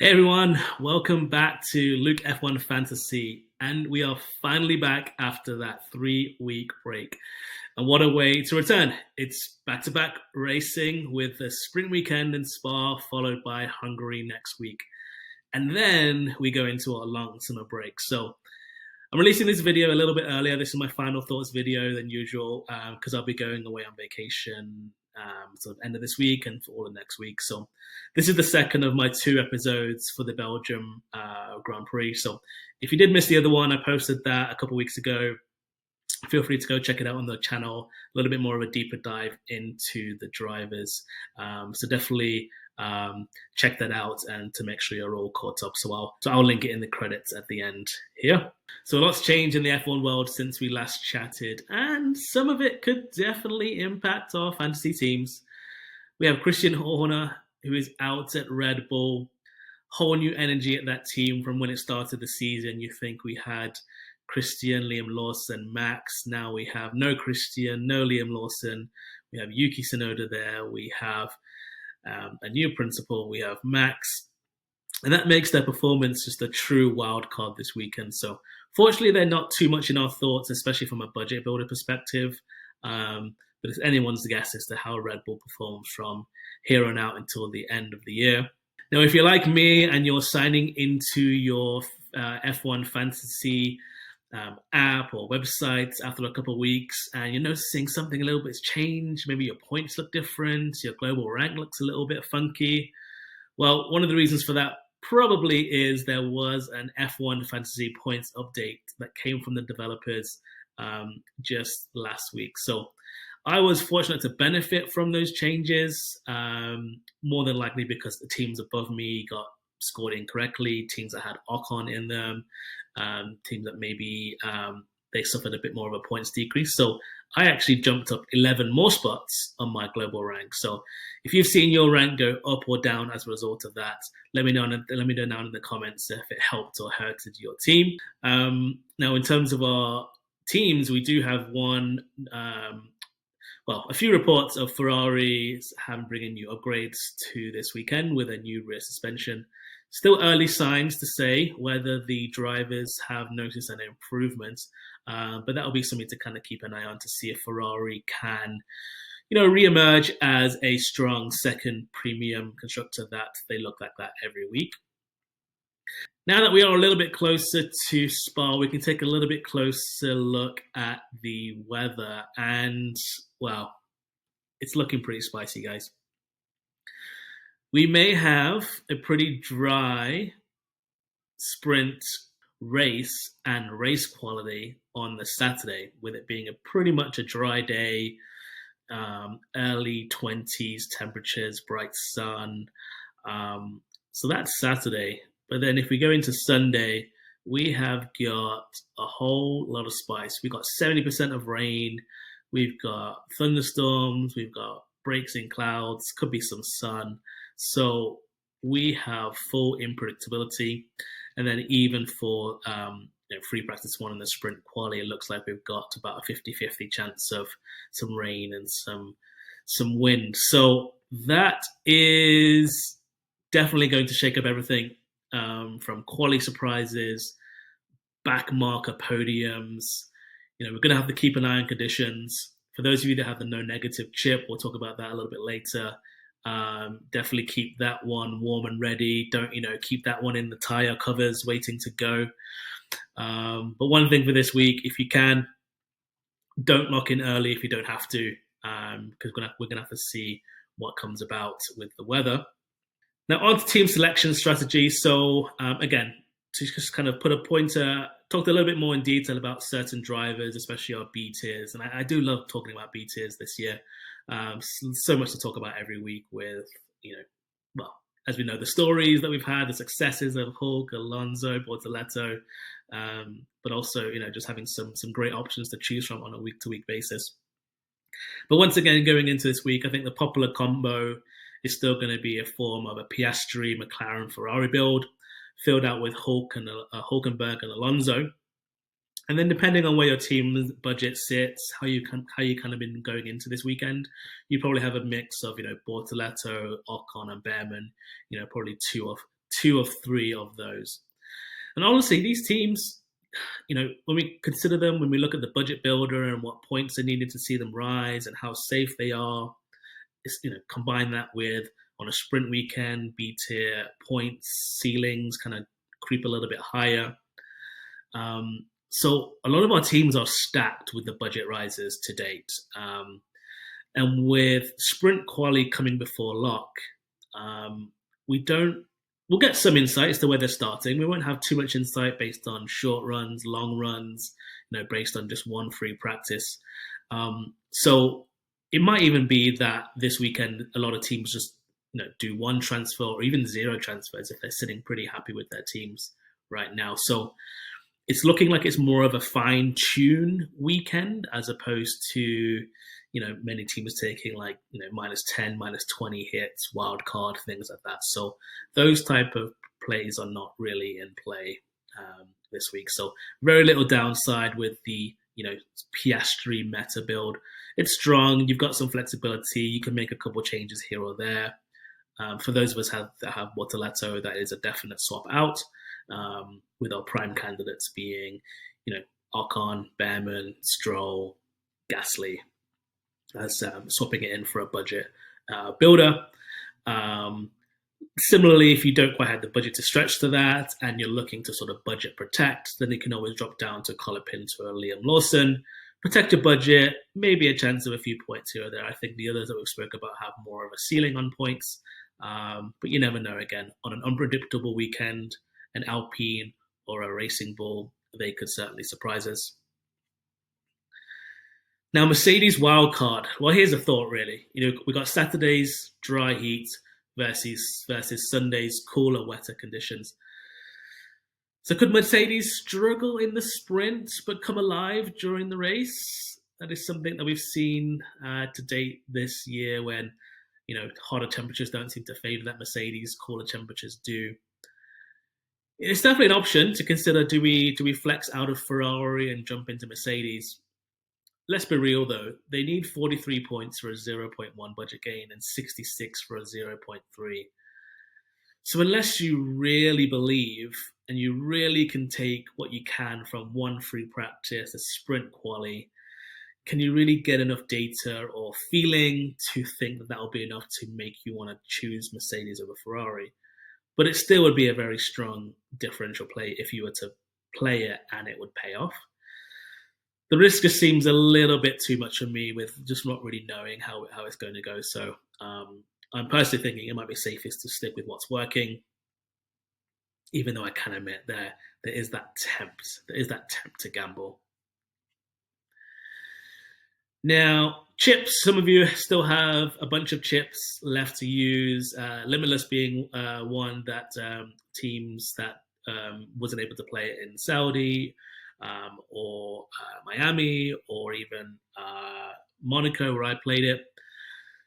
Hey everyone, welcome back to Luke F1 Fantasy, and we are finally back after that 3-week break. And what a way to return! It's back-to-back racing with the sprint weekend in Spa, followed by Hungary next week. And then we go into our long summer break. So I'm releasing this video a little bit earlier. This is my final thoughts video than usual because I'll be going away on vacation sort of end of this week and for all of next week. So this is the second of my 2 episodes for the Belgium Grand Prix. So if you did miss the other one, I posted that a couple of weeks ago. Feel free to go check it out on the channel. A little bit more of a deeper dive into the drivers. So definitely check that out and to make sure you're all caught up. So I'll link it in the credits at the end here. So a lot's changed in the F1 world since we last chatted, and some of it could definitely impact our fantasy teams. We have Christian Horner, who is out at Red Bull. Whole new energy at that team from when it started the season. You think we had Christian, Liam Lawson, Max. Now we have no Christian, no Liam Lawson. We have Yuki Tsunoda there. We have a new principal. We have Max. And that makes their performance just a true wild card this weekend. So fortunately, they're not too much in our thoughts, especially from a budget builder perspective. But it's anyone's guess as to how Red Bull performs from here on out until the end of the year. Now, if you're like me and you're signing into your F1 Fantasy app or website after a couple of weeks and you're noticing something a little bit's changed, maybe your points look different, your global rank looks a little bit funky. Well, one of the reasons for that probably is there was an F1 Fantasy points update that came from the developers just last week. So I was fortunate to benefit from those changes, more than likely because the teams above me got scored incorrectly, teams that had Ocon in them, teams that maybe they suffered a bit more of a points decrease. So I actually jumped up 11 more spots on my global rank. So if you've seen your rank go up or down as a result of that, let me know down in the comments if it helped or hurted your team. Now, in terms of our teams, we do have a few reports of Ferrari having bringing new upgrades to this weekend with a new rear suspension. Still early signs to say whether the drivers have noticed an improvement, but that'll be something to kind of keep an eye on to see if Ferrari can, re-emerge as a strong second premium constructor that they look like that every week. Now that we are a little bit closer to Spa, we can take a little bit closer look at the weather, and well, it's looking pretty spicy, guys. We may have a pretty dry sprint race and race quality on the Saturday, with it being pretty much a dry day, early 20s temperatures, bright sun. So that's Saturday. But then if we go into Sunday, we have got a whole lot of spice. We've got 70% of rain. We've got thunderstorms. We've got breaks in clouds. Could be some sun. So we have full unpredictability. And then even for free practice 1 in the sprint quali, it looks like we've got about a 50-50 chance of some rain and some wind. So that is definitely going to shake up everything, from quali surprises, back marker podiums. We're going to have to keep an eye on conditions. For those of you that have the no negative chip, we'll talk about that a little bit later. Definitely keep that one warm and ready. Don't, keep that one in the tire covers waiting to go. But one thing for this week, if you can, don't lock in early if you don't have to, because we're going to have to see what comes about with the weather. Now on to team selection strategy. So again, to just kind of put a pointer, talked a little bit more in detail about certain drivers, especially our B tiers. And I do love talking about B tiers this year. So much to talk about every week with, as we know, the stories that we've had, the successes of Hulk, Alonso, Bortoleto, but also, just having some great options to choose from on a week-to-week basis. But once again, going into this week, I think the popular combo is still going to be a form of a Piastri, McLaren, Ferrari build, filled out with Hülkenberg and Alonso. And then depending on where your team's budget sits, how you kind of been going into this weekend, you probably have a mix of, Bortoleto, Ocon and Behrman, probably two two of three of those. And honestly, these teams, when we consider them, when we look at the budget builder and what points are needed to see them rise and how safe they are, combine that with on a sprint weekend, B tier points, ceilings kind of creep a little bit higher. So a lot of our teams are stacked with the budget rises to date. And with sprint quali coming before lock, we'll get some insight as to where they're starting. We won't have too much insight based on short runs, long runs, based on just one free practice. So it might even be that this weekend a lot of teams just do one transfer or even zero transfers if they're sitting pretty happy with their teams right now. So it's looking like it's more of a fine-tune weekend as opposed to many teams taking like minus 10, minus 20 hits, wild card, things like that. So those type of plays are not really in play this week. So very little downside with the Piastri meta build. It's strong. You've got some flexibility. You can make a couple changes here or there. For those of us that have Bortoleto, that is a definite swap out. With our prime candidates being, Ocon, Behrman, Stroll, Gasly, as swapping it in for a budget builder. Similarly, if you don't quite have the budget to stretch to that and you're looking to sort of budget protect, then you can always drop down to Colapinto or Liam Lawson. Protect your budget, maybe a chance of a few points here or there. I think the others that we've spoke about have more of a ceiling on points. But you never know. Again, on an unpredictable weekend, an Alpine or a Racing Bull, they could certainly surprise us. Now, Mercedes wildcard. Well, here's a thought, really. We got Saturday's dry heat versus Sunday's cooler, wetter conditions. So could Mercedes struggle in the sprint but come alive during the race? That is something that we've seen to date this year when, hotter temperatures don't seem to favor that Mercedes, cooler temperatures do. It's definitely an option to consider. Do we flex out of Ferrari and jump into Mercedes? Let's be real, though. They need 43 points for a 0.1 budget gain and 66 for a 0.3. So unless you really believe and you really can take what you can from one free practice, a sprint quali, can you really get enough data or feeling to think that will be enough to make you want to choose Mercedes over Ferrari? But it still would be a very strong differential play if you were to play it and it would pay off. The risk just seems a little bit too much for me with just not really knowing how it's going to go. So I'm personally thinking it might be safest to stick with what's working, even though I can admit there is that tempt to gamble. Now, chips, some of you still have a bunch of chips left to use, Limitless being one that teams that wasn't able to play it in Saudi or Miami or even Monaco where I played it.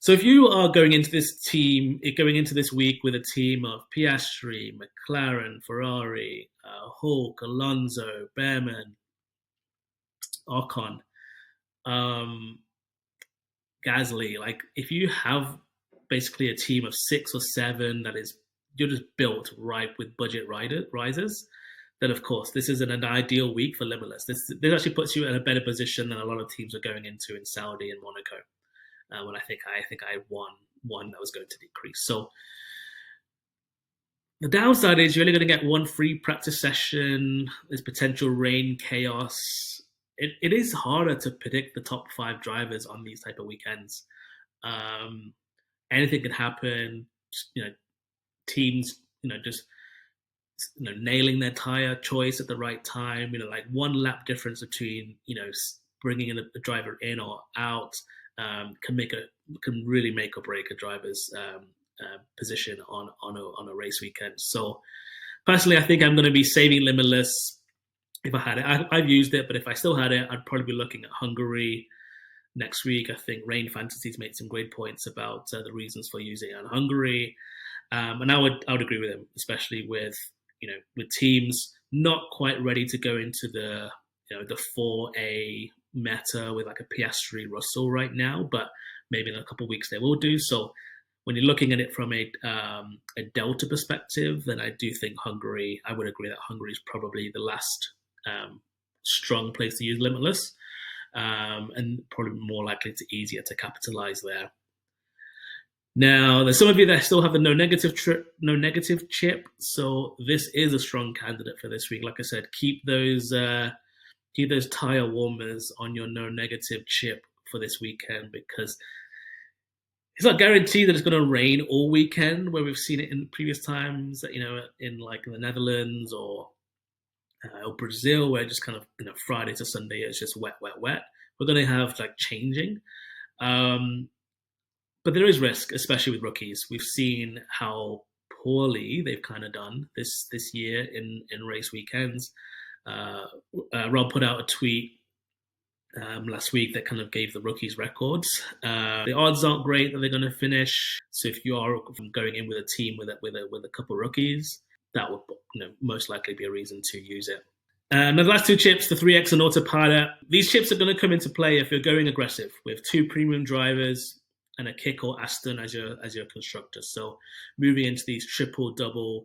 So if you are going into this week with a team of Piastri, McLaren, Ferrari, Hulk, Alonso, Behrman, Ocon, Gasly, like if you have basically a team of 6 or 7 that is you're just built right with budget risers, then of course this isn't an ideal week for Limitless. This actually puts you in a better position than a lot of teams are going into in Saudi and Monaco. When I think I won one that was going to decrease. So the downside is you're only going to get one free practice session. There's potential rain chaos. It is harder to predict the top 5 drivers on these type of weekends. Anything can happen. Teams, just nailing their tire choice at the right time. Like one lap difference between bringing in a driver in or out can really make or break a driver's position on a race weekend. So personally, I think I'm going to be saving Limitless. If I had it, I've used it, but if I still had it, I'd probably be looking at Hungary next week. I think Rain Fantasies made some great points about the reasons for using it on Hungary, and I would agree with him, especially with teams not quite ready to go into the 4A meta with like a Piastri Russell right now, but maybe in a couple of weeks they will do. So when you're looking at it from a delta perspective, then I do think Hungary. I would agree that Hungary is probably the last strong place to use Limitless, and probably more likely to easier to capitalize there. Now, there's some of you that still have the no negative chip, so this is a strong candidate for this week. Like I said, keep those tire warmers on your no negative chip for this weekend, because it's not guaranteed that it's going to rain all weekend, where we've seen it in previous times, in like the Netherlands or Brazil, where just kind of Friday to Sunday it's just wet. We're going to have like changing. But there is risk, especially with rookies. We've seen how poorly they've kind of done this year in race weekends. Rob put out a tweet last week that kind of gave the rookies records. The odds aren't great that they're going to finish. So if you are going in with a team with a couple of rookies, that would most likely be a reason to use it. The last two chips, the 3X and Autopilot. These chips are going to come into play if you're going aggressive with two premium drivers and a Kick or Aston as your constructor. So moving into these triple, double,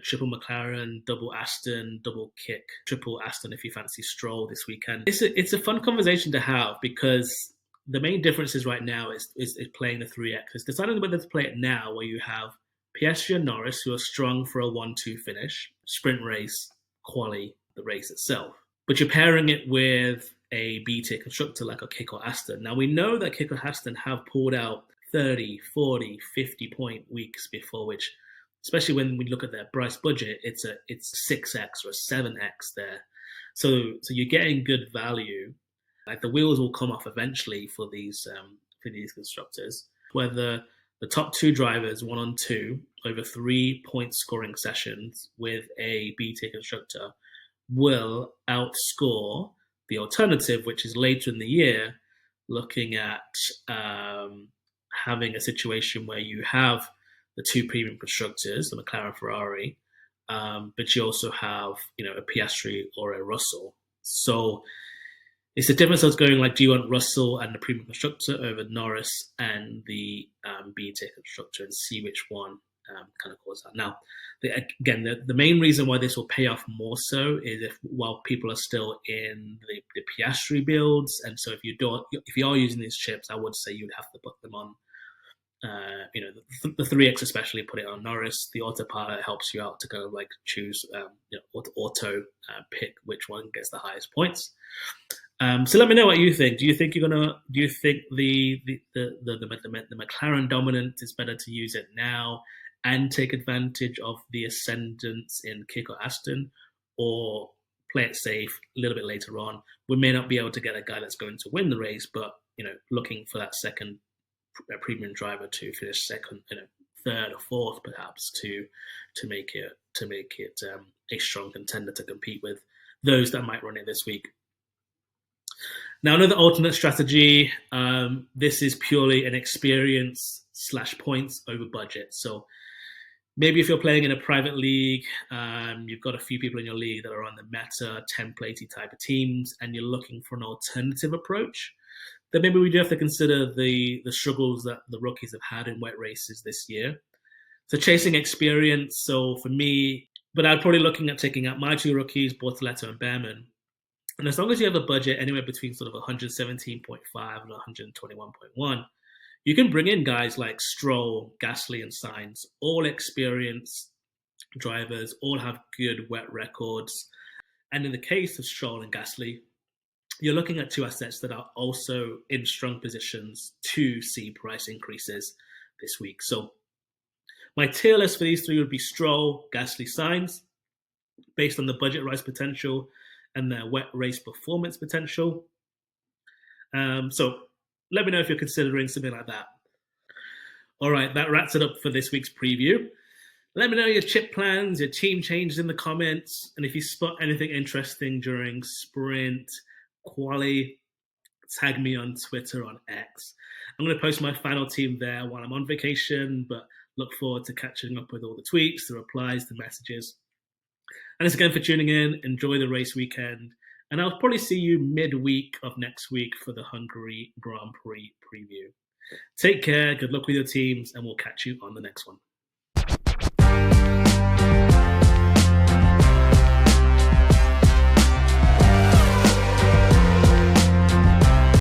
triple McLaren, double Aston, double Kick, triple Aston if you fancy Stroll this weekend. It's a fun conversation to have, because the main differences right now is playing the 3X. It's deciding whether to play it now, where you have Piastri and Norris, who are strong for a 1-2 finish, sprint race, quali, the race itself. But you're pairing it with a B-tier constructor like a Kick or Aston. Now, we know that Kick or Aston have pulled out 30, 40, 50-point weeks before, which, especially when we look at their price budget, it's 6x or 7x there. So you're getting good value. Like, the wheels will come off eventually for these constructors. Whether the top two drivers, 1 on 2, over 3-point scoring sessions with a B-tier constructor, will outscore the alternative, which is later in the year, looking at having a situation where you have the two premium constructors, the McLaren, Ferrari, but you also have a Piastri or a Russell. So it's the difference of going like, do you want Russell and the premium constructor over Norris and the B-tier constructor, and see which one kind of calls that. Now, the main reason why this will pay off more so is while people are still in the Piastri builds, and so if you are using these chips, I would say you'd have to put them on. The 3X especially, put it on Norris. The Autopilot helps you out to kind of like choose auto pick which one gets the highest points. So let me know what you think. Do you think the McLaren dominant is better to use it now and take advantage of the ascendance in Kick or Aston, or play it safe a little bit later on? We may not be able to get a guy that's going to win the race, but looking for that second premium driver to finish second, third or fourth, perhaps to make it a strong contender to compete with those that might run it this week. Now, another alternate strategy. This is purely an experience / points over budget. So maybe if you're playing in a private league, you've got a few people in your league that are on the meta templatey type of teams, and you're looking for an alternative approach, then maybe we do have to consider the struggles that the rookies have had in wet races this year. So chasing experience. So for me, but I'm probably looking at taking out my two rookies, Bortoleto and Behrman. And as long as you have a budget anywhere between sort of 117.5 and 121.1, you can bring in guys like Stroll, Gasly, and Sainz, all experienced drivers, all have good wet records. And in the case of Stroll and Gasly, you're looking at two assets that are also in strong positions to see price increases this week. So my tier list for these three would be Stroll, Gasly, Sainz, based on the budget rise potential and their wet race performance potential. So let me know if you're considering something like that. All right, that wraps it up for this week's preview. Let me know your chip plans, your team changes in the comments, and if you spot anything interesting during sprint, quali, tag me on Twitter, on X. I'm going to post my final team there while I'm on vacation, but look forward to catching up with all the tweets, the replies, the messages. And thanks again for tuning in. Enjoy the race weekend, And I'll probably see you midweek of next week for the Hungary Grand Prix preview. Take care, good luck with your teams, and we'll catch you on the next one.